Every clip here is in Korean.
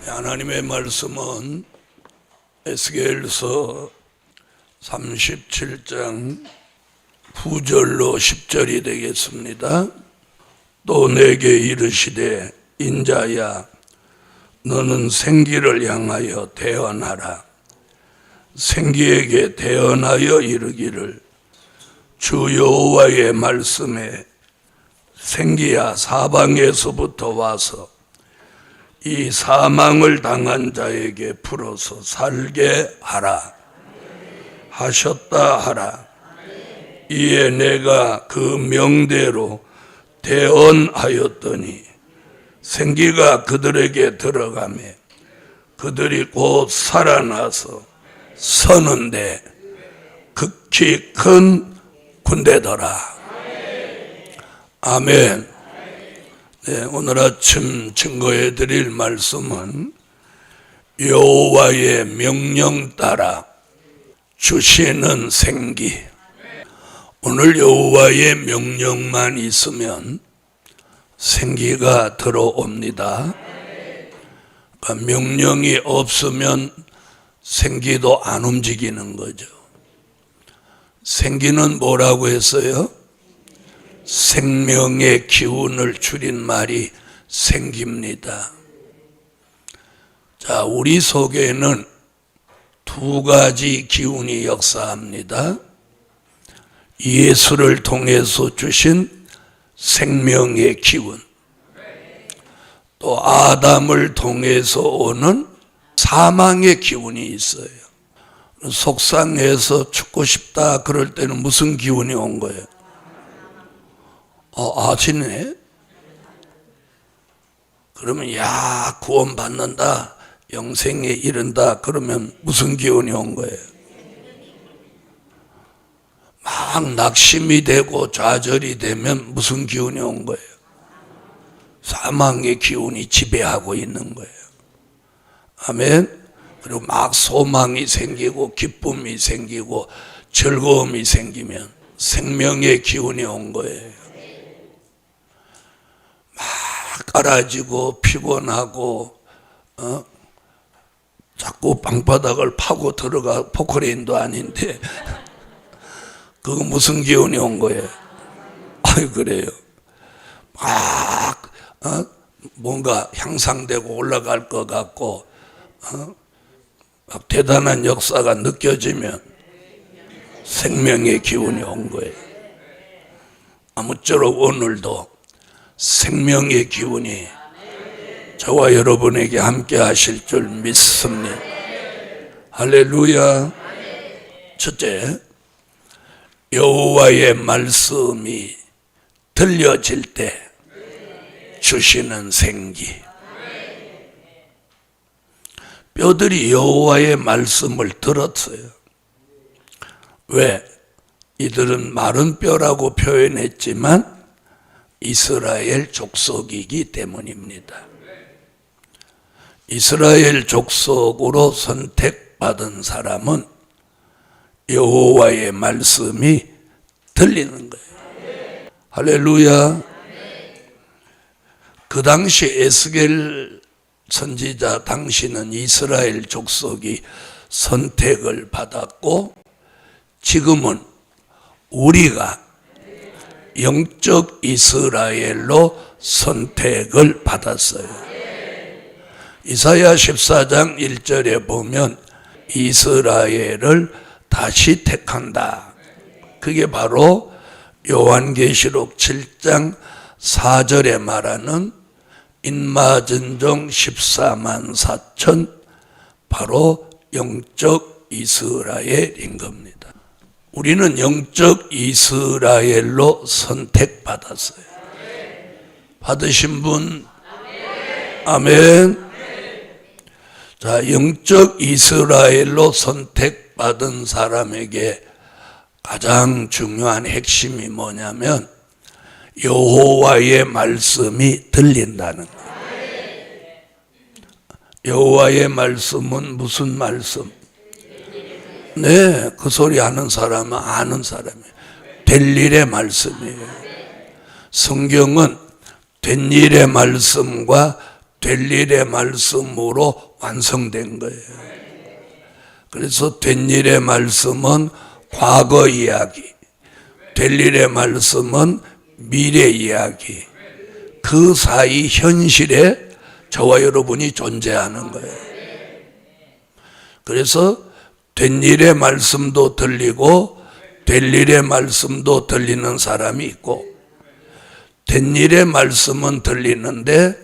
하나님의 말씀은 에스겔서 37장 9절로 10절이 되겠습니다. 또 내게 이르시되 인자야 너는 생기를 향하여 대언하라. 생기에게 대언하여 이르기를 주 여호와의 말씀에 생기야 사방에서부터 와서 이 사망을 당한 자에게 풀어서 살게 하라 하셨다 하라. 이에 내가 그 명대로 대언하였더니 생기가 그들에게 들어가며 그들이 곧 살아나서 서는데 극히 큰 군대더라. 아멘. 네, 오늘 아침 증거해 드릴 말씀은 여호와의 명령 따라 주시는 생기. 오늘 여호와의 명령만 있으면 생기가 들어옵니다. 그러니까 명령이 없으면 생기도 안 움직이는 거죠. 생기는 뭐라고 했어요? 생명의 기운을 줄인 말이 생깁니다. 자, 우리 속에는 두 가지 기운이 역사합니다. 예수를 통해서 주신 생명의 기운, 또 아담을 통해서 오는 사망의 기운이 있어요. 속상해서 죽고 싶다 그럴 때는 무슨 기운이 온 거예요? 아시네? 그러면 야 구원 받는다, 영생에 이른다 그러면 무슨 기운이 온 거예요? 막 낙심이 되고 좌절이 되면 무슨 기운이 온 거예요? 사망의 기운이 지배하고 있는 거예요. 아멘. 그리고 막 소망이 생기고 기쁨이 생기고 즐거움이 생기면 생명의 기운이 온 거예요. 막 깔아지고 피곤하고 자꾸 방바닥을 파고 들어가 포크레인도 아닌데 그거 무슨 기운이 온 거예요? 아유 그래요. 막 뭔가 향상되고 올라갈 것 같고 막 대단한 역사가 느껴지면 생명의 기운이 온 거예요. 아무쪼록 오늘도 생명의 기운이 저와 여러분에게 함께 하실 줄 믿습니다. 할렐루야. 첫째, 여호와의 말씀이 들려질 때 주시는 생기. 뼈들이 여호와의 말씀을 들었어요. 왜? 이들은 마른 뼈라고 표현했지만 이스라엘 족속이기 때문입니다. 이스라엘 족속으로 선택받은 사람은 여호와의 말씀이 들리는 거예요. 할렐루야. 그 당시 에스겔 선지자 당시는 이스라엘 족속이 선택을 받았고 지금은 우리가 영적 이스라엘로 선택을 받았어요. 이사야 14장 1절에 보면 이스라엘을 다시 택한다. 그게 바로 요한계시록 7장 4절에 말하는 인마전종 14만 4천 바로 영적 이스라엘인 겁니다. 우리는 영적 이스라엘로 선택받았어요. 받으신 분? 아멘. 자, 영적 이스라엘로 선택받은 사람에게 가장 중요한 핵심이 뭐냐면 여호와의 말씀이 들린다는 거예요. 여호와의 말씀은 무슨 말씀? 네, 그 소리 하는 사람은 아는 사람이에요. 될 일의 말씀이에요. 성경은 된 일의 말씀과 될 일의 말씀으로 완성된 거예요. 그래서 된 일의 말씀은 과거 이야기, 될 일의 말씀은 미래 이야기, 그 사이 현실에 저와 여러분이 존재하는 거예요. 그래서 된 일의 말씀도 들리고 될 일의 말씀도 들리는 사람이 있고, 된 일의 말씀은 들리는데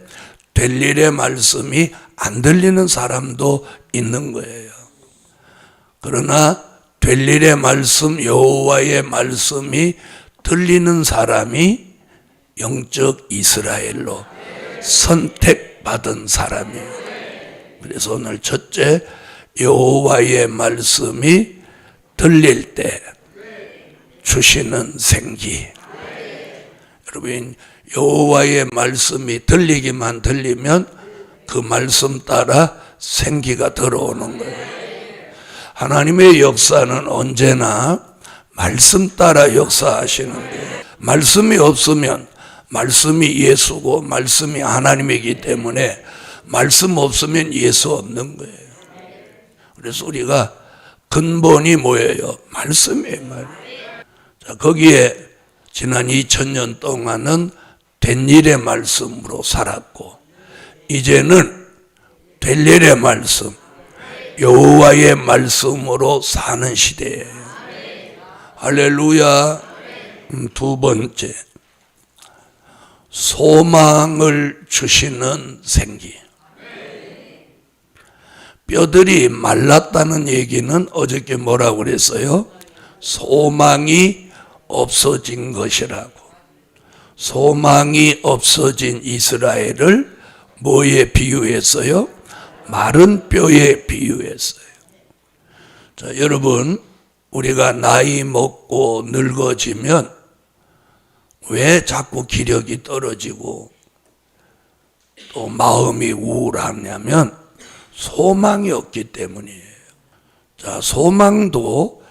될 일의 말씀이 안 들리는 사람도 있는 거예요. 그러나 될 일의 말씀, 여호와의 말씀이 들리는 사람이 영적 이스라엘로 선택받은 사람이에요. 그래서 오늘 첫째, 여호와의 말씀이 들릴 때 주시는 생기. 여러분, 여호와의 말씀이 들리기만 들리면 그 말씀 따라 생기가 들어오는 거예요. 하나님의 역사는 언제나 말씀 따라 역사하시는데, 말씀이 없으면, 말씀이 예수고 말씀이 하나님이기 때문에 말씀 없으면 예수 없는 거예요. 그래서 우리가 근본이 뭐예요? 말씀이에요. 자, 거기에 지난 2000년 동안은 된 일의 말씀으로 살았고, 이제는 될 일의 말씀, 여호와의 말씀으로 사는 시대예요. 할렐루야. 두 번째, 소망을 주시는 생기. 뼈들이 말랐다는 얘기는 어저께 뭐라고 그랬어요? 소망이 없어진 것이라고. 소망이 없어진 이스라엘을 뭐에 비유했어요? 마른 뼈에 비유했어요. 자, 여러분, 우리가 나이 먹고 늙어지면 왜 자꾸 기력이 떨어지고 또 마음이 우울하냐면 소망이 없기 때문이에요. 자, 소망도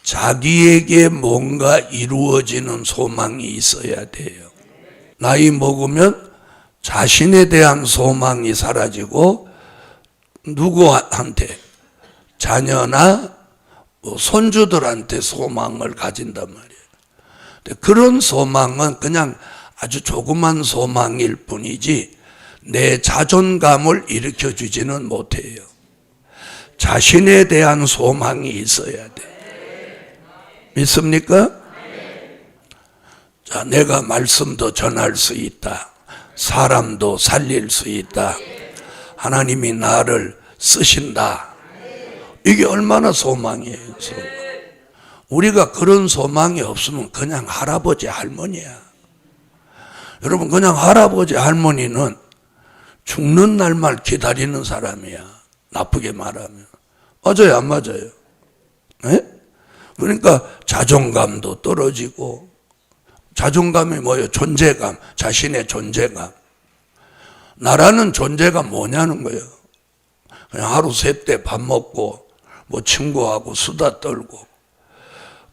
자기에게 뭔가 이루어지는 소망이 있어야 돼요. 나이 먹으면 자신에 대한 소망이 사라지고 누구한테, 자녀나 손주들한테 소망을 가진단 말이에요. 근데 그런 소망은 그냥 아주 조그만 소망일 뿐이지 내 자존감을 일으켜주지는 못해요. 자신에 대한 소망이 있어야 돼. 믿습니까? 자, 내가 말씀도 전할 수 있다. 사람도 살릴 수 있다. 하나님이 나를 쓰신다. 이게 얼마나 소망이에요. 소망. 우리가 그런 소망이 없으면 그냥 할아버지 할머니야. 여러분, 그냥 할아버지 할머니는 죽는 날만 기다리는 사람이야. 나쁘게 말하면. 맞아요, 안 맞아요? 네? 그러니까 자존감도 떨어지고, 자존감이 뭐예요? 존재감, 자신의 존재감. 나라는 존재가 뭐냐는 거예요. 그냥 하루 세 때 밥 먹고 뭐 친구하고 수다 떨고,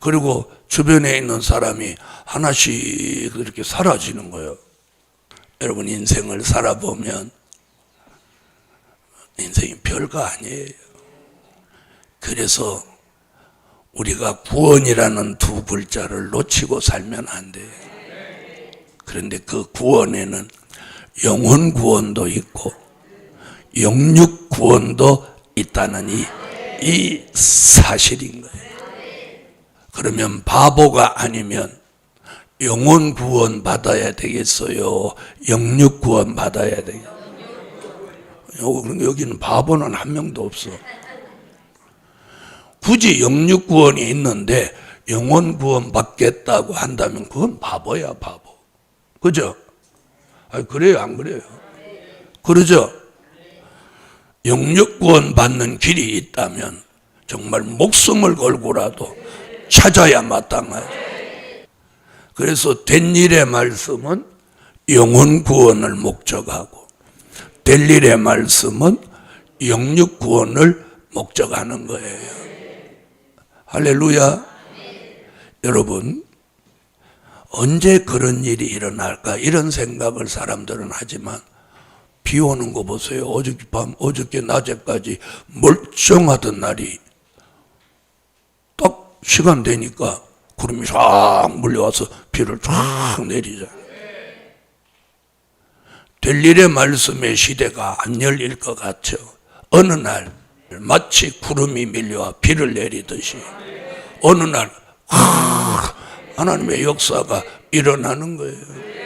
그리고 주변에 있는 사람이 하나씩 그렇게 사라지는 거예요. 여러분, 인생을 살아보면 인생이 별거 아니에요. 그래서 우리가 구원이라는 두 글자를 놓치고 살면 안 돼요. 그런데 그 구원에는 영혼 구원도 있고 영육 구원도 있다는 이 사실인 거예요. 그러면 바보가 아니면 영혼 구원 받아야 되겠어요? 영육 구원 받아야 되겠어요? 여기는 바보는 한 명도 없어. 굳이 영육 구원이 있는데 영혼 구원 받겠다고 한다면 그건 바보야, 바보. 그죠? 아니, 그래요, 안 그래요? 그러죠? 영육 구원 받는 길이 있다면 정말 목숨을 걸고라도 찾아야 마땅하죠. 그래서 된 일의 말씀은 영혼 구원을 목적하고 될 일의 말씀은 영육 구원을 목적하는 거예요. 할렐루야. 여러분, 언제 그런 일이 일어날까 이런 생각을 사람들은 하지만 비 오는 거 보세요. 어저께 낮에까지 멀쩡하던 날이 딱 시간 되니까 구름이 쫙 몰려와서 비를 쫙 내리잖아요. 될 일의 말씀의 시대가 안 열릴 것 같죠. 어느 날 마치 구름이 밀려와 비를 내리듯이 어느 날 하나님의 역사가 일어나는 거예요.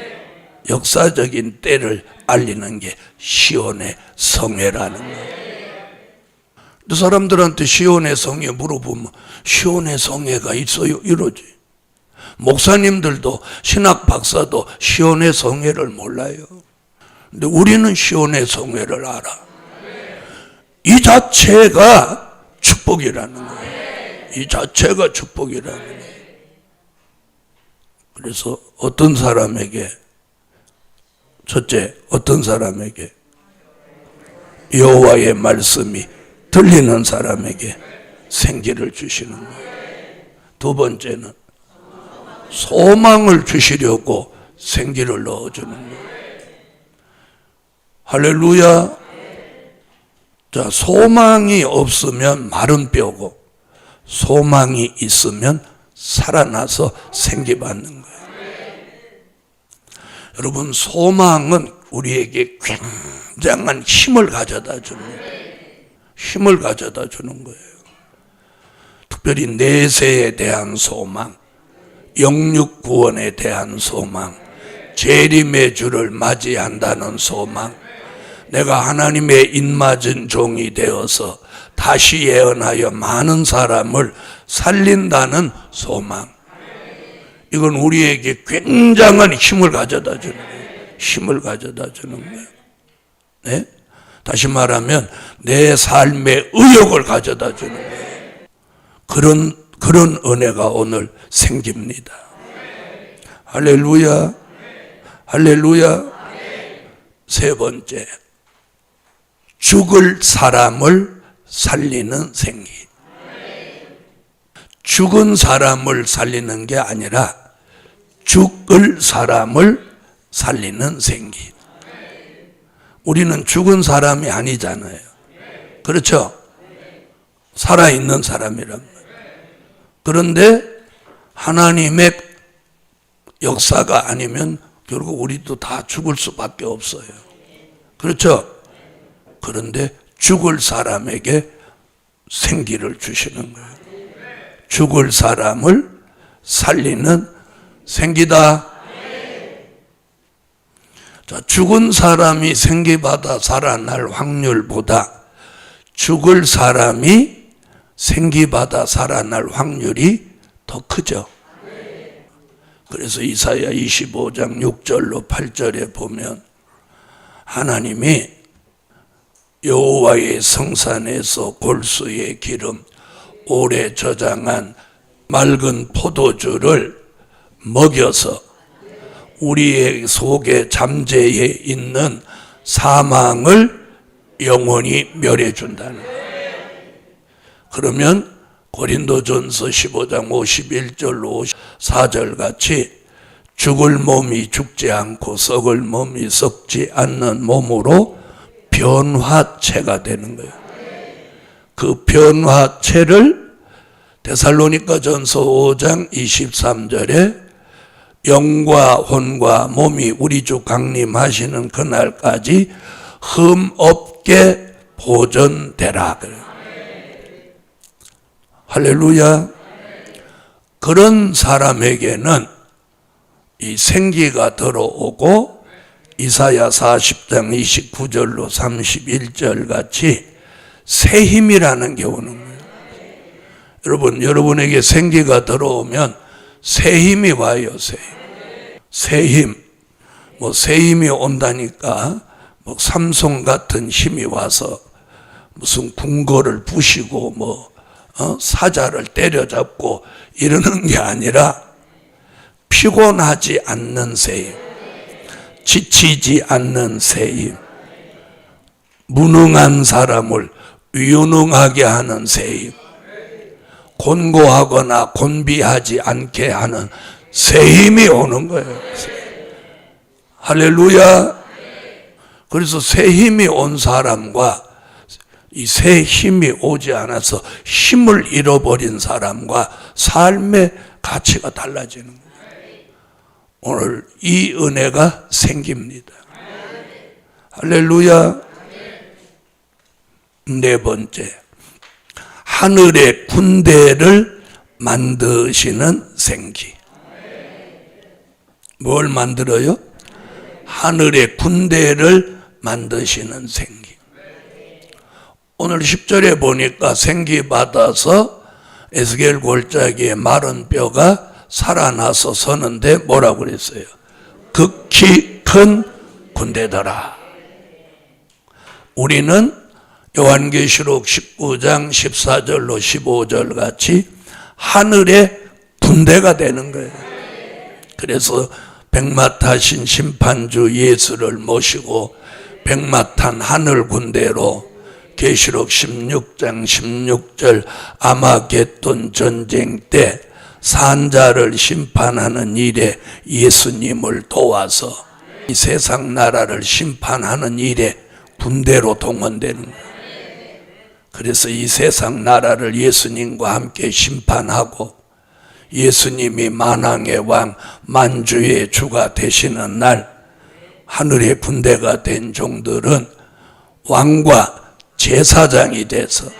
역사적인 때를 알리는 게 시온의 성회라는 거예요. 사람들한테 시온의 성회 물어보면 시온의 성회가 있어요? 이러지. 목사님들도 신학 박사도 시온의 성회를 몰라요. 근데 우리는 시온의 성회를 알아. 이 자체가 축복이라는 거예요. 이 자체가 축복이라는 거예요. 그래서 어떤 사람에게, 첫째, 어떤 사람에게 여호와의 말씀이 들리는 사람에게 생기를 주시는 거예요. 두 번째는 소망을 주시려고 생기를 넣어주는 거예요. 할렐루야. 자, 소망이 없으면 마른 뼈고 소망이 있으면 살아나서 생기 받는 거예요. 여러분, 소망은 우리에게 굉장한 힘을 가져다 줍니다. 힘을 가져다 주는 거예요. 특별히 내세에 대한 소망, 영육 구원에 대한 소망, 재림의 주를 맞이한다는 소망, 내가 하나님의 인맞은 종이 되어서 다시 예언하여 많은 사람을 살린다는 소망. 이건 우리에게 굉장한 힘을 가져다 주는 거예요. 힘을 가져다 주는 거예요. 네? 다시 말하면 내 삶의 의욕을 가져다 주는 거예요. 그런 은혜가 오늘 생깁니다. 할렐루야. 할렐루야. 세 번째, 죽을 사람을 살리는 생기. 죽은 사람을 살리는 게 아니라 죽을 사람을 살리는 생기. 우리는 죽은 사람이 아니잖아요. 그렇죠? 살아있는 사람이란 말이에요. 그런데 하나님의 역사가 아니면 결국 우리도 다 죽을 수밖에 없어요. 그렇죠? 그런데 죽을 사람에게 생기를 주시는 거예요. 죽을 사람을 살리는 생기다. 자, 죽은 사람이 생기받아 살아날 확률보다 죽을 사람이 생기받아 살아날 확률이 더 크죠. 그래서 이사야 25장 6절로 8절에 보면 하나님이 여호와의 성산에서 골수의 기름, 오래 저장한 맑은 포도주를 먹여서 우리의 속에 잠재해 있는 사망을 영원히 멸해준다는 거예요. 그러면 고린도전서 15장 51절로 54절 같이 죽을 몸이 죽지 않고 썩을 몸이 썩지 않는 몸으로 변화체가 되는 거예요. 그 변화체를 데살로니가전서 5장 23절에 영과 혼과 몸이 우리 주 강림하시는 그날까지 흠 없게 보존되라. 할렐루야. 그런 사람에게는 이 생기가 들어오고 이사야 40장 29절로 31절 같이 새 힘이라는 게 오는 거예요. 여러분, 여러분에게 생기가 들어오면 새 힘이 와요. 새 힘. 새 힘이 온다니까 삼손 같은 힘이 와서 무슨 궁궐을 부시고 사자를 때려잡고 이러는 게 아니라 피곤하지 않는 새 힘, 지치지 않는 새 힘, 무능한 사람을 유능하게 하는 새 힘, 곤고하거나 곤비하지 않게 하는 새 힘이 오는 거예요. 할렐루야. 그래서 새 힘이 온 사람과 이 새 힘이 오지 않아서 힘을 잃어버린 사람과 삶의 가치가 달라지는 거예요. 오늘 이 은혜가 생깁니다. 할렐루야. 네 번째, 하늘의 군대를 만드시는 생기. 뭘 만들어요? 하늘의 군대를 만드시는 생기. 오늘 10절에 보니까 생기 받아서 에스겔 골짜기에 마른 뼈가 살아나서 서는데 뭐라고 그랬어요? 극히 큰 군대더라. 우리는 요한계시록 19장 14절로 15절 같이 하늘의 군대가 되는 거예요. 그래서 백마타신 심판주 예수를 모시고 백마탄 하늘 군대로 계시록 16장 16절 아마겟돈 전쟁 때 산자를 심판하는 일에 예수님을 도와서 이 세상 나라를 심판하는 일에 군대로 동원되는 거예요. 그래서 이 세상 나라를 예수님과 함께 심판하고 예수님이 만왕의 왕 만주의 주가 되시는 날 하늘의 군대가 된 종들은 왕과 제사장이 돼서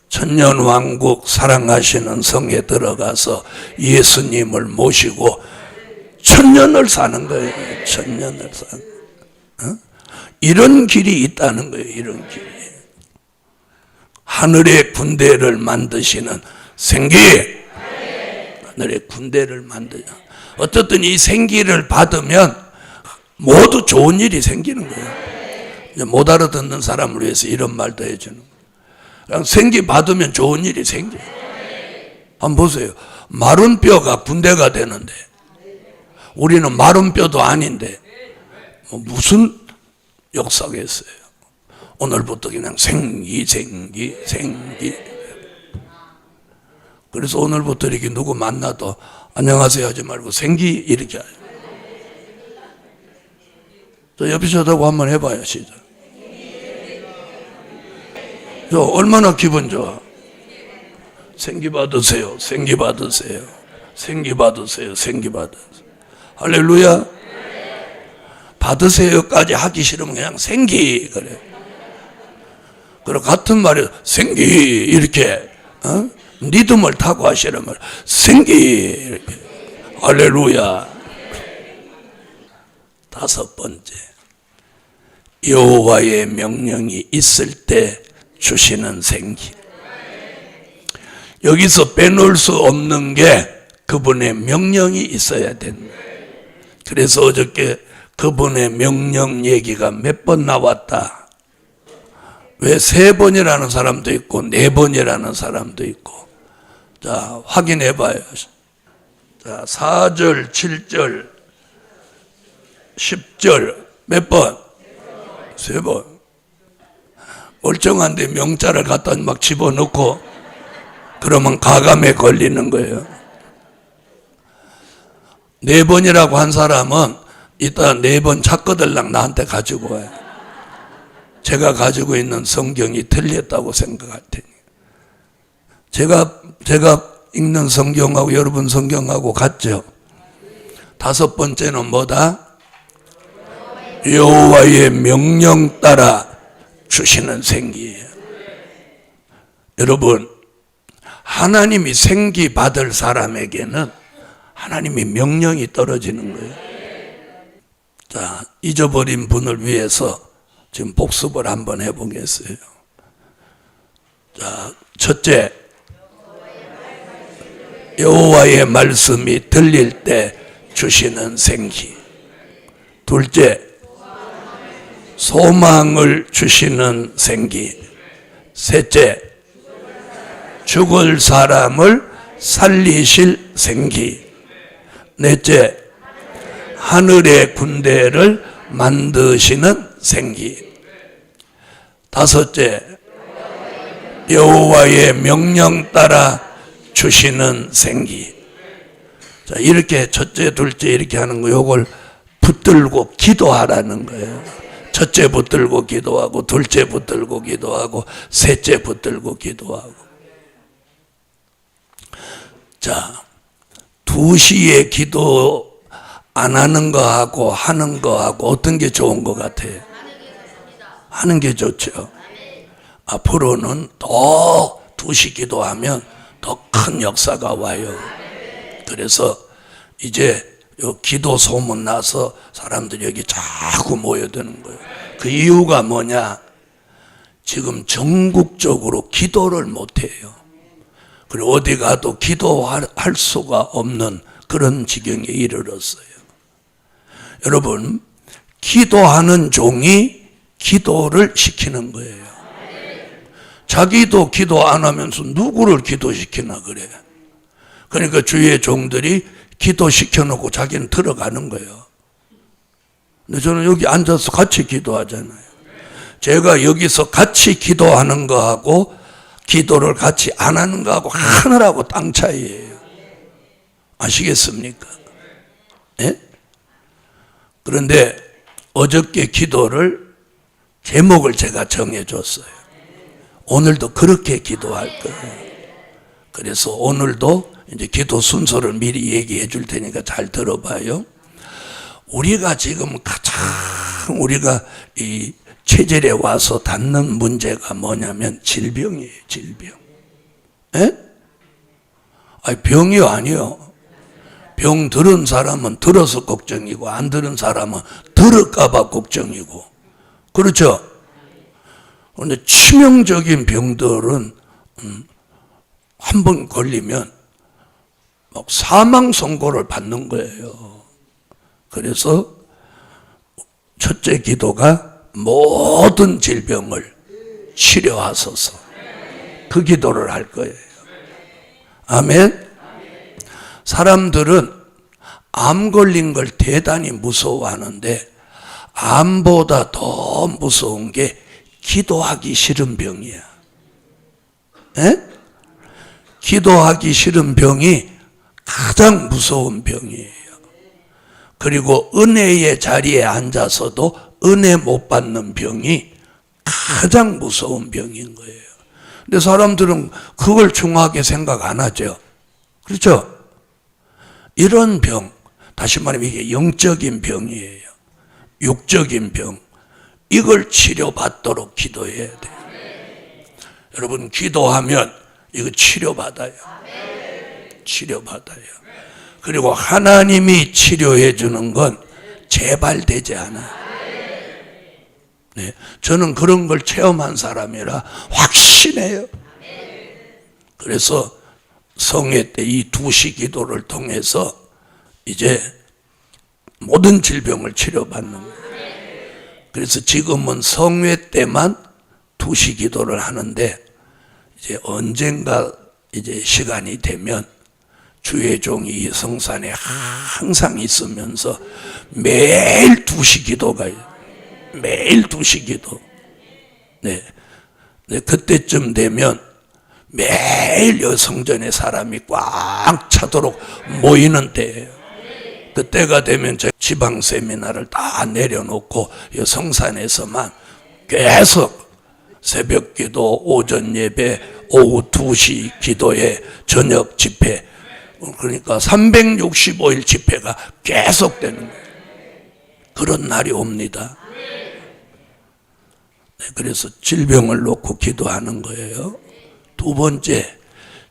천년왕국 사랑하시는 성에 들어가서 예수님을 모시고 천년을 사는 거예요. 천년을 사는 거예요. 이런 길이 있다는 거예요. 이런 길이. 하늘의 군대를 만드시는 생기. 하늘의 군대를 만드냐. 어쨌든 이 생기를 받으면 모두 좋은 일이 생기는 거예요. 못 알아듣는 사람을 위해서 이런 말도 해주는 거예요. 그냥 생기 받으면 좋은 일이 생겨요. 한번 보세요. 마른 뼈가 군대가 되는데 우리는 마른 뼈도 아닌데 무슨 역사겠어요. 오늘부터 그냥 생기. 그래서 오늘부터 이렇게 누구 만나도 안녕하세요 하지 말고 생기 이렇게 하죠. 저 옆에 쳐다보고 한번 해봐요. 시작. 저 얼마나 기분 좋아. 생기 받으세요. 생기 받으세요. 생기 받으세요. 생기 받으세요. 할렐루야. 받으세요까지 하기 싫으면 그냥 생기 그래. 그리고 같은 말이 생기 이렇게 리듬을 타고 하시려면 생기 이렇게. 할렐루야. 다섯 번째, 여호와의 명령이 있을 때 주시는 생기. 여기서 빼놓을 수 없는 게 그분의 명령이 있어야 된다. 그래서 어저께 그분의 명령 얘기가 몇 번 나왔다. 왜 3번이라는 사람도 있고 4번이라는 사람도 있고. 자, 확인해 봐요. 자, 4절, 7절, 10절 몇 번? 3번. 멀쩡한데 명자를 갖다 막 집어넣고 그러면 가감에 걸리는 거예요. 4번이라고 한 사람은 이따 4번 찾거들랑 나한테 가지고 와요. 제가 가지고 있는 성경이 틀렸다고 생각할 테니. 제가 읽는 성경하고 여러분 성경하고 같죠? 5번째는 뭐다? 여호와의 명령 따라 주시는 생기예요. 여러분, 하나님이 생기 받을 사람에게는 하나님이 명령이 떨어지는 거예요. 자, 잊어버린 분을 위해서 지금 복습을 한번 해보겠어요. 자, 첫째, 여호와의 말씀이 들릴 때 주시는 생기. 둘째, 소망을 주시는 생기. 셋째, 죽을 사람을 살리실 생기. 넷째, 하늘의 군대를 만드시는 생기. 다섯째, 여호와의 명령 따라 주시는 생기. 자, 이렇게 첫째, 둘째 이렇게 하는 거, 요걸 붙들고 기도하라는 거예요. 첫째 붙들고 기도하고, 둘째 붙들고 기도하고, 셋째 붙들고 기도하고. 자, 2시에 기도 안 하는 거하고 하는 거하고 어떤 게 좋은 것 같아요? 하는 게 좋죠. 앞으로는 더 2시 기도하면 더 큰 역사가 와요. 그래서 이제 기도 소문 나서 사람들이 여기 자꾸 모여드는 거예요. 그 이유가 뭐냐? 지금 전국적으로 기도를 못해요. 그리고 어디 가도 기도할 수가 없는 그런 지경에 이르렀어요. 여러분, 기도하는 종이 기도를 시키는 거예요. 자기도 기도 안 하면서 누구를 기도시키나 그래. 그러니까 주의 종들이 기도시켜놓고 자기는 들어가는 거예요. 근데 저는 여기 앉아서 같이 기도하잖아요. 제가 여기서 같이 기도하는 거하고 기도를 같이 안 하는 거하고 하늘하고 땅 차이예요. 아시겠습니까? 예? 그런데 어저께 기도를 제목을 제가 정해줬어요. 오늘도 그렇게 기도할 거예요. 그래서 오늘도 이제 기도 순서를 미리 얘기해 줄 테니까 잘 들어봐요. 우리가 지금 가장 우리가 이 체질에 와서 닿는 문제가 뭐냐면 질병이에요. 질병. 에? 아니, 병이 아니요. 병 들은 사람은 들어서 걱정이고 안 들은 사람은 들을까 봐 걱정이고. 그렇죠? 그런데 치명적인 병들은 한 번 걸리면 막 사망 선고를 받는 거예요. 그래서 첫째 기도가 모든 질병을 치료하소서. 그 기도를 할 거예요. 아멘. 사람들은 암 걸린 걸 대단히 무서워하는데 암보다 더 무서운 게 기도하기 싫은 병이야. 에? 기도하기 싫은 병이 가장 무서운 병이에요. 그리고 은혜의 자리에 앉아서도 은혜 못 받는 병이 가장 무서운 병인 거예요. 근데 사람들은 그걸 중요하게 생각 안 하죠. 그렇죠? 이런 병, 다시 말하면 이게 영적인 병이에요. 육적인 병. 이걸 치료받도록 기도해야 돼요. 여러분, 기도하면 이거 치료받아요. 치료받아요. 그리고 하나님이 치료해 주는 건 재발되지 않아요. 네, 저는 그런 걸 체험한 사람이라 확신해요. 그래서 성회 때 이 2시 기도를 통해서 이제 모든 질병을 치료받는 거예요. 그래서 지금은 성회 때만 2시 기도를 하는데 이제 언젠가 이제 시간이 되면 주의 종이 성산에 항상 있으면서 매일 2시 기도가 매일 2시 기도. 네. 네, 그때쯤 되면 매일 여성전에 사람이 꽉 차도록 모이는 때예요. 그때가 되면 저 지방 세미나를 다 내려놓고 성산에서만 계속 새벽 기도, 오전 예배, 오후 2시 기도에 저녁 집회, 그러니까 365일 집회가 계속되는 거예요. 그런 날이 옵니다. 네, 그래서 질병을 놓고 기도하는 거예요. 두 번째,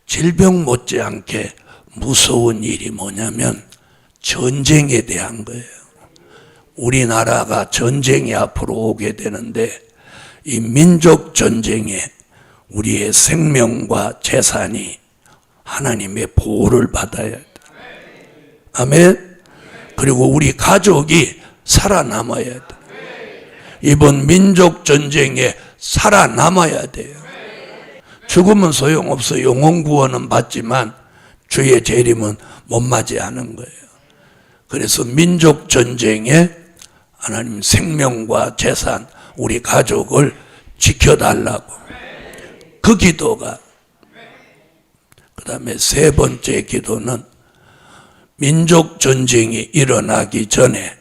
질병 못지않게 무서운 일이 뭐냐면 전쟁에 대한 거예요. 우리나라가 전쟁이 앞으로 오게 되는데 이 민족 전쟁에 우리의 생명과 재산이 하나님의 보호를 받아야 돼. 아멘. 그리고 우리 가족이 살아남아야 돼. 이번 민족 전쟁에 살아남아야 돼요. 죽으면 소용없어. 영혼 구원은 받지만 주의 재림은 못 맞이하는 거예요. 그래서 민족 전쟁에 하나님 생명과 재산, 우리 가족을 지켜달라고. 그 기도가. 그 다음에 세 번째 기도는 민족 전쟁이 일어나기 전에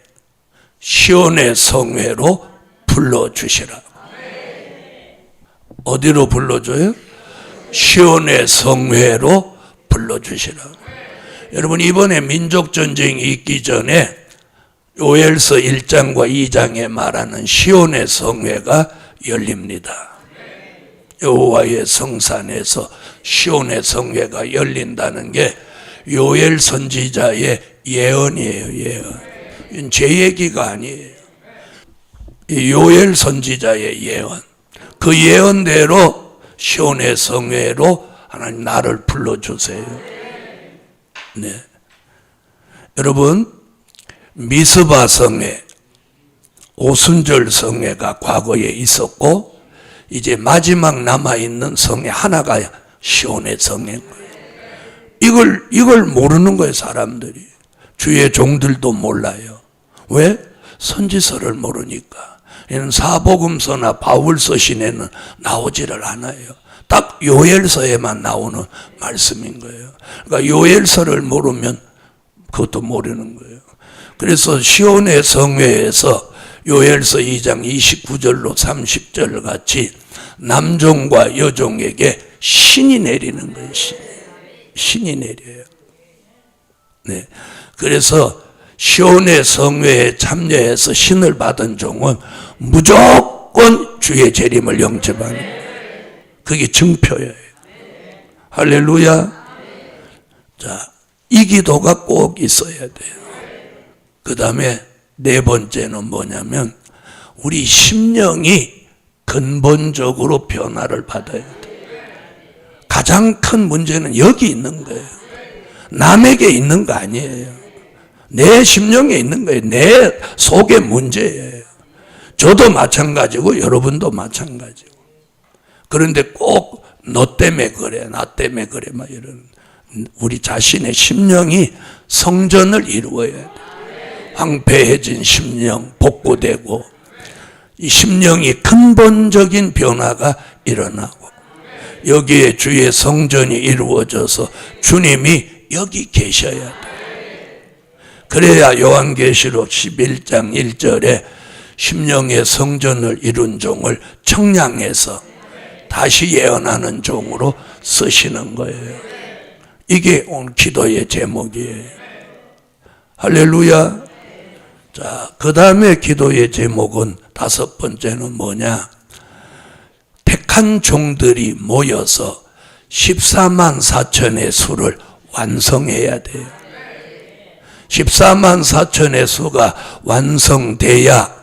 시온의 성회로 불러주시라. 어디로 불러줘요? 시온의 성회로 불러주시라. 여러분, 이번에 민족전쟁이 있기 전에 요엘서 1장과 2장에 말하는 시온의 성회가 열립니다. 여호와의 성산에서 시온의 성회가 열린다는 게 요엘 선지자의 예언이에요. 예언. 제 얘기가 아니에요. 요엘 선지자의 예언. 그 예언대로 시온의 성회로 하나님 나를 불러주세요. 네. 여러분, 미스바 성회, 오순절 성회가 과거에 있었고 이제 마지막 남아있는 성회 하나가 시온의 성회인 거예요. 이걸 모르는 거예요, 사람들이. 주의 종들도 몰라요. 왜? 선지서를 모르니까. 얘는 사복음서나 바울서 시내는 나오지를 않아요. 딱 요엘서에만 나오는 말씀인 거예요. 그러니까 요엘서를 모르면 그것도 모르는 거예요. 그래서 시온의 성회에서 요엘서 2장 29절로 30절 같이 남종과 여종에게 신이 내리는 거예요. 신이 내려요. 네. 그래서 시온의 성회에 참여해서 신을 받은 종은 무조건 주의 재림을 영접하는 거예요. 그게 증표예요. 할렐루야. 자, 이 기도가 꼭 있어야 돼요. 그 다음에 네 번째는 뭐냐면 우리 심령이 근본적으로 변화를 받아야 돼요. 가장 큰 문제는 여기 있는 거예요. 남에게 있는 거 아니에요. 내 심령에 있는 거예요. 내 속의 문제예요. 저도 마찬가지고 여러분도 마찬가지고. 그런데 꼭 너 때문에 그래, 나 때문에 그래, 막 이런. 우리 자신의 심령이 성전을 이루어야 돼. 황폐해진 심령 복구되고 이 심령이 근본적인 변화가 일어나고 여기에 주의 성전이 이루어져서 주님이 여기 계셔야 돼. 그래야 요한계시록 11장 1절에 심령의 성전을 이룬 종을 청량해서 다시 예언하는 종으로 쓰시는 거예요. 이게 오늘 기도의 제목이에요. 할렐루야. 자, 그 다음에 기도의 제목은 다섯 번째는 뭐냐? 택한 종들이 모여서 14만 4천의 수를 완성해야 돼요. 14만 4천의 수가 완성돼야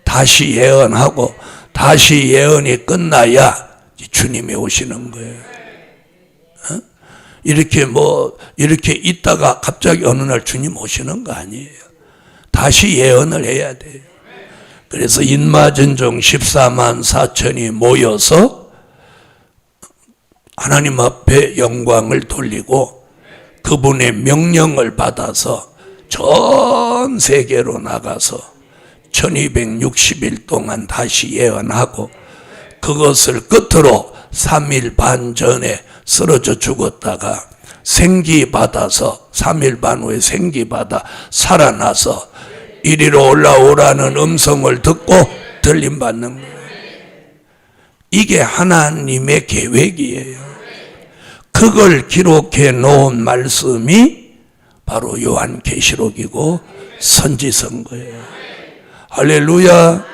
다시 예언하고 다시 예언이 끝나야 주님이 오시는 거예요. 이렇게 있다가 갑자기 어느 날 주님 오시는 거 아니에요. 다시 예언을 해야 돼요. 그래서 인마전 종 14만 4천이 모여서 하나님 앞에 영광을 돌리고 그분의 명령을 받아서 전 세계로 나가서 1260일 동안 다시 예언하고 그것을 끝으로 3일 반 전에 쓰러져 죽었다가 생기받아서 3일 반 후에 생기받아 살아나서 이리로 올라오라는 음성을 듣고 들림받는 거예요. 이게 하나님의 계획이에요. 그걸 기록해 놓은 말씀이 바로 요한계시록이고 선지서인 거예요. 할렐루야.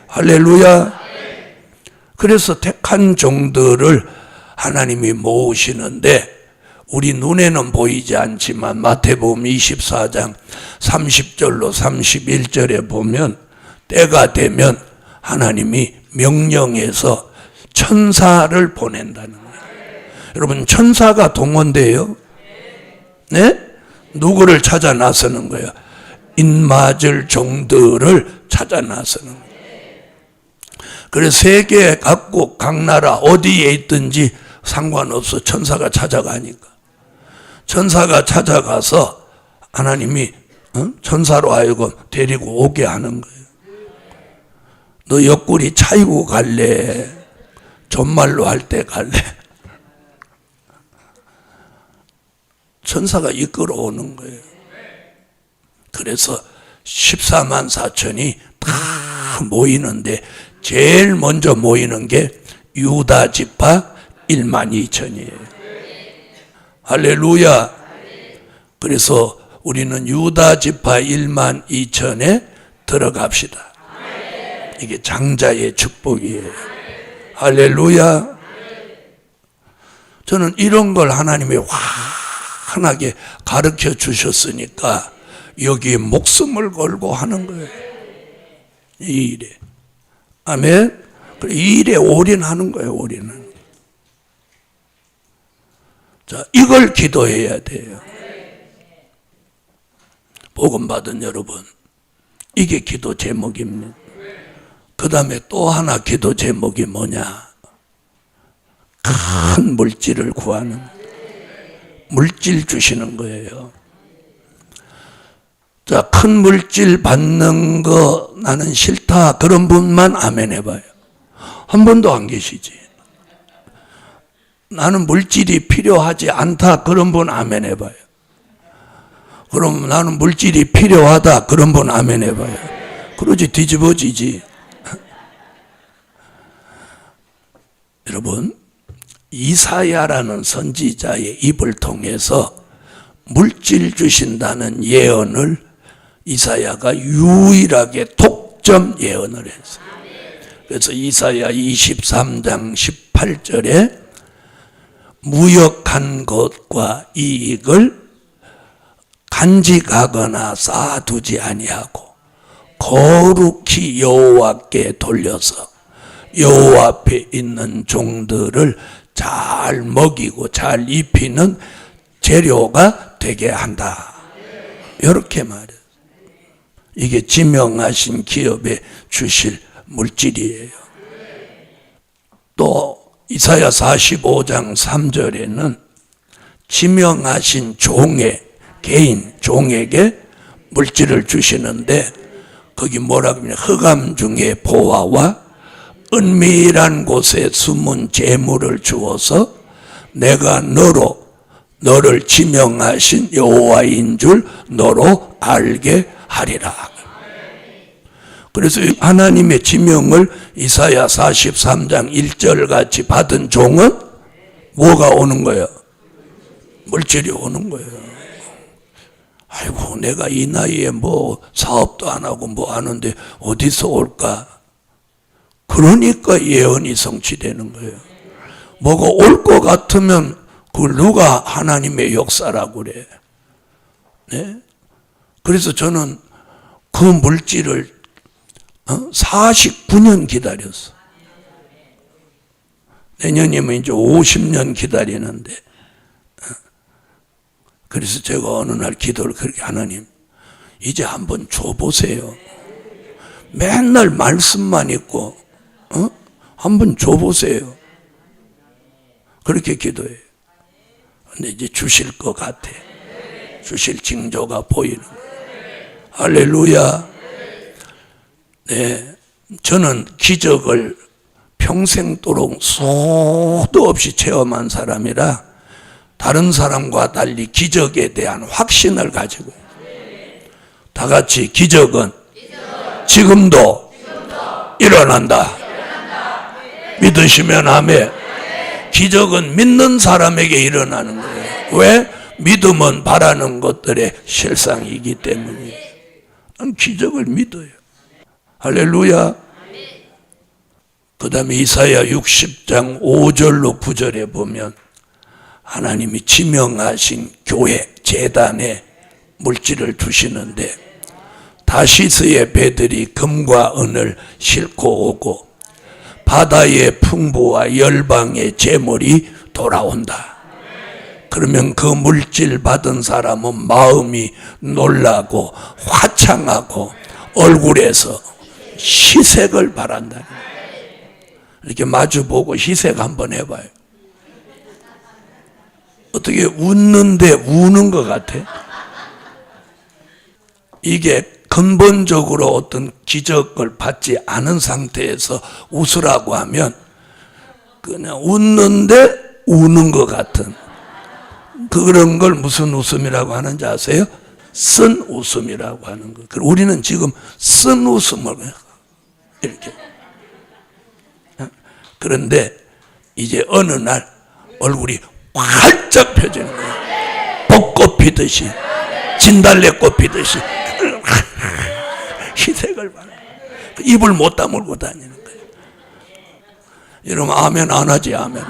할렐루야. 그래서 택한 종들을 하나님이 모으시는데 우리 눈에는 보이지 않지만 마태복음 24장 30절로 31절에 보면 때가 되면 하나님이 명령해서 천사를 보낸다는 거예요. 여러분, 천사가 동원돼요? 네? 누구를 찾아 나서는 거예요? 인맞을 종들을 찾아 나서는 거예요. 그래서 세계 각국 각 나라 어디에 있든지 상관없어. 천사가 찾아가니까. 천사가 찾아가서 하나님이 천사로 하여금 데리고 오게 하는 거예요. 너 옆구리 차이고 갈래? 존말로 할 때 갈래? 천사가 이끌어 오는 거예요. 그래서 14만 4천이 다 모이는데 제일 먼저 모이는 게 유다 지파 1만 2천이에요. 할렐루야. 그래서 우리는 유다 지파 1만 2천에 들어갑시다. 이게 장자의 축복이에요. 할렐루야. 저는 이런 걸 하나님이 환하게 가르쳐 주셨으니까 여기에 목숨을 걸고 하는 거예요. 이 일에. 아멘. 이 일에 올인하는 거예요. 올인은. 자, 이걸 기도해야 돼요. 복음 받은 여러분, 이게 기도 제목입니다. 그 다음에 또 하나 기도 제목이 뭐냐? 큰 물질을 구하는, 물질 주시는 거예요. 자, 큰 물질 받는 거 나는 싫다, 그런 분만 아멘 해봐요. 한 번도 안 계시지. 나는 물질이 필요하지 않다, 그런 분 아멘 해봐요. 그럼 나는 물질이 필요하다, 그런 분 아멘 해봐요. 그러지 뒤집어지지. 여러분, 이사야라는 선지자의 입을 통해서 물질 주신다는 예언을 이사야가 유일하게 독점 예언을 했어요. 그래서 이사야 23장 18절에 무역한 것과 이익을 간직하거나 쌓아두지 아니하고 거룩히 여호와께 돌려서 여호와 앞에 있는 종들을 잘 먹이고 잘 입히는 재료가 되게 한다. 이렇게 말해요. 이게 지명하신 기업에 주실 물질이에요. 또 이사야 45장 3절에는 지명하신 종의 개인 종에게 물질을 주시는데 거기 뭐라고 하냐, 흑암 중에 보화와 은밀한 곳에 숨은 재물을 주어서 내가 너를 지명하신 여호와인 줄 너로 알게 하리라. 그래서 하나님의 지명을 이사야 43장 1절 같이 받은 종은 뭐가 오는 거예요? 물질이 오는 거예요. 아이고, 내가 이 나이에 뭐 사업도 안 하고 뭐 하는데 어디서 올까? 그러니까 예언이 성취되는 거예요. 뭐가 올 것 같으면 그걸 누가 하나님의 역사라고 그래. 네? 그래서 저는 그 물질을 49년 기다렸어. 내년이면 이제 50년 기다리는데, 그래서 제가 어느 날 기도를 그렇게, 하나님 이제 한번 줘보세요. 맨날 말씀만 있고 한번 줘보세요. 그렇게 기도해요. 근데 이제 주실 것 같아. 주실 징조가 보이는 거예요. 할렐루야. 네, 저는 기적을 평생도록 수도 없이 체험한 사람이라 다른 사람과 달리 기적에 대한 확신을 가지고, 다 같이 기적은 지금도 일어난다. 믿으시면 아멘. 기적은 믿는 사람에게 일어나는 거예요. 왜? 믿음은 바라는 것들의 실상이기 때문이에요. 기적을 믿어요. 할렐루야. 그 다음에 이사야 60장 5절로 9절에 보면 하나님이 지명하신 교회, 제단에 물질을 주시는데, 다시스의 배들이 금과 은을 싣고 오고 바다의 풍부와 열방의 재물이 돌아온다. 그러면 그 물질 받은 사람은 마음이 놀라고 화창하고 얼굴에서 희색을 바란다. 이렇게 마주보고 희색 한번 해봐요. 어떻게 웃는데 우는 것 같아? 이게 근본적으로 어떤 기적을 받지 않은 상태에서 웃으라고 하면 그냥 웃는데 우는 것 같은 그런 걸 무슨 웃음이라고 하는지 아세요? 쓴 웃음이라고 하는 거. 우리는 지금 쓴 웃음을 이렇게. 그런데 이제 어느 날 얼굴이 활짝 펴지는 거예요. 벚꽃 피듯이, 진달래꽃 피듯이 희색을 받아. 입을 못 다물고 다니는 거예요. 여러분 아멘 안 하지? 아멘.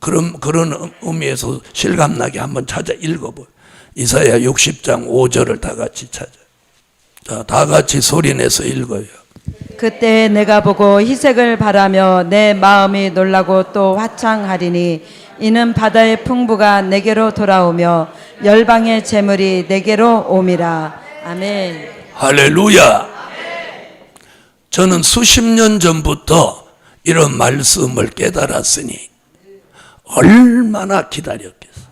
그런 의미에서 실감나게 한번 찾아 읽어봐요. 이사야 60장 5절을 다 같이 찾아요. 자, 다 같이 소리내서 읽어요. 그때 내가 보고 희색을 바라며 내 마음이 놀라고 또 화창하리니 이는 바다의 풍부가 내게로 돌아오며 열방의 재물이 내게로 옴이라. 아멘. 할렐루야. 저는 수십 년 전부터 이런 말씀을 깨달았으니 얼마나 기다렸겠어요.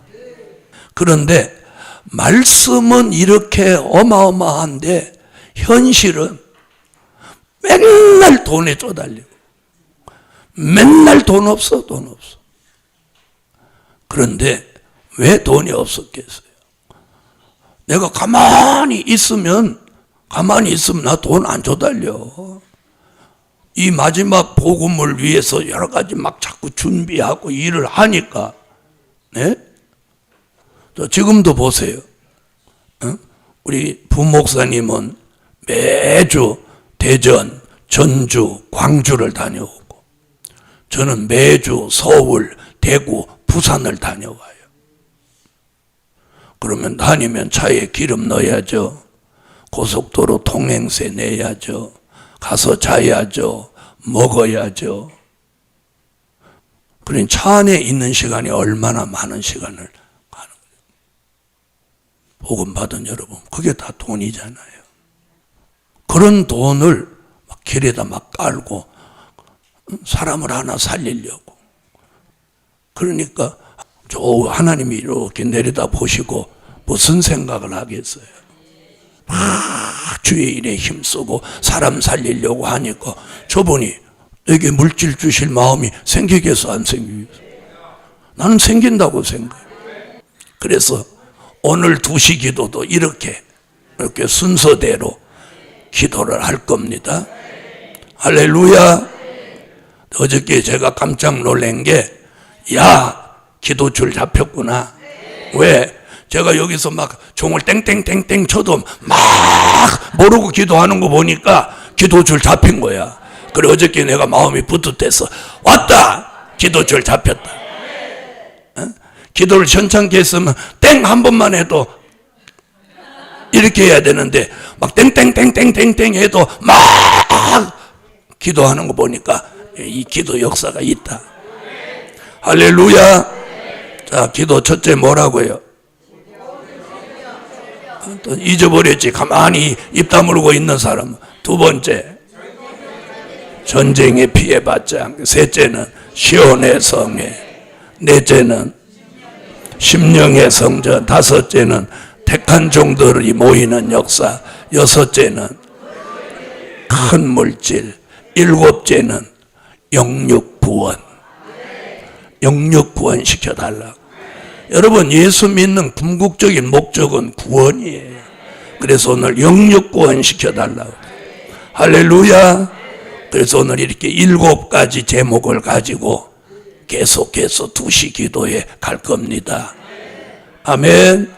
그런데 말씀은 이렇게 어마어마한데 현실은 맨날 돈에 쪼달리고 맨날 돈 없어. 그런데 왜 돈이 없었겠어요? 내가 가만히 있으면 나 돈 안 쪼달려. 이 마지막 복음을 위해서 여러 가지 막 자꾸 준비하고 일을 하니까, 네? 지금도 보세요. 우리 부목사님은 매주 대전, 전주, 광주를 다녀오고, 저는 매주 서울, 대구, 부산을 다녀와요. 그러면 다니면 차에 기름 넣어야죠. 고속도로 통행세 내야죠. 가서 자야죠. 먹어야죠. 그러니 차 안에 있는 시간이 얼마나 많은 시간을 가는 거예요. 복음 받은 여러분, 그게 다 돈이잖아요. 그런 돈을 막 길에다 막 깔고 사람을 하나 살리려고. 그러니까 저 하나님이 이렇게 내려다 보시고 무슨 생각을 하겠어요? 주의 일에 힘쓰고 사람 살리려고 하니까 저분이 내게 물질 주실 마음이 생기겠어, 안 생기겠어? 나는 생긴다고 생각해요. 그래서 오늘 2시 기도도 이렇게 순서대로 기도를 할 겁니다. 할렐루야. 어저께 제가 깜짝 놀란 게, 야, 기도줄 잡혔구나. 왜? 제가 여기서 막 종을 땡땡땡땡 쳐도 막 모르고 기도하는 거 보니까 기도줄 잡힌 거야. 그래 어저께 내가 마음이 뿌듯해서 왔다! 기도줄 잡혔다. 기도를 현창케 했으면 땡 한 번만 해도 이렇게 해야 되는데 막 땡땡땡땡땡땡 해도 막 기도하는 거 보니까 이 기도 역사가 있다. 할렐루야. 자, 기도 첫째 뭐라고요? 또 잊어버렸지. 가만히 입 다물고 있는 사람. 2번째, 전쟁에 피해받지 않게. 셋째는 시온의 성회. 넷째는 심령의 성전. 5째는 택한 종들이 모이는 역사. 6째는 큰 물질. 7째는 영육 구원. 영육 구원 시켜달라고. 여러분, 예수 믿는 궁극적인 목적은 구원이에요. 그래서 오늘 영육 구원 시켜달라고. 할렐루야. 그래서 오늘 이렇게 7가지 제목을 가지고 계속해서 2시 기도에 갈 겁니다. 아멘.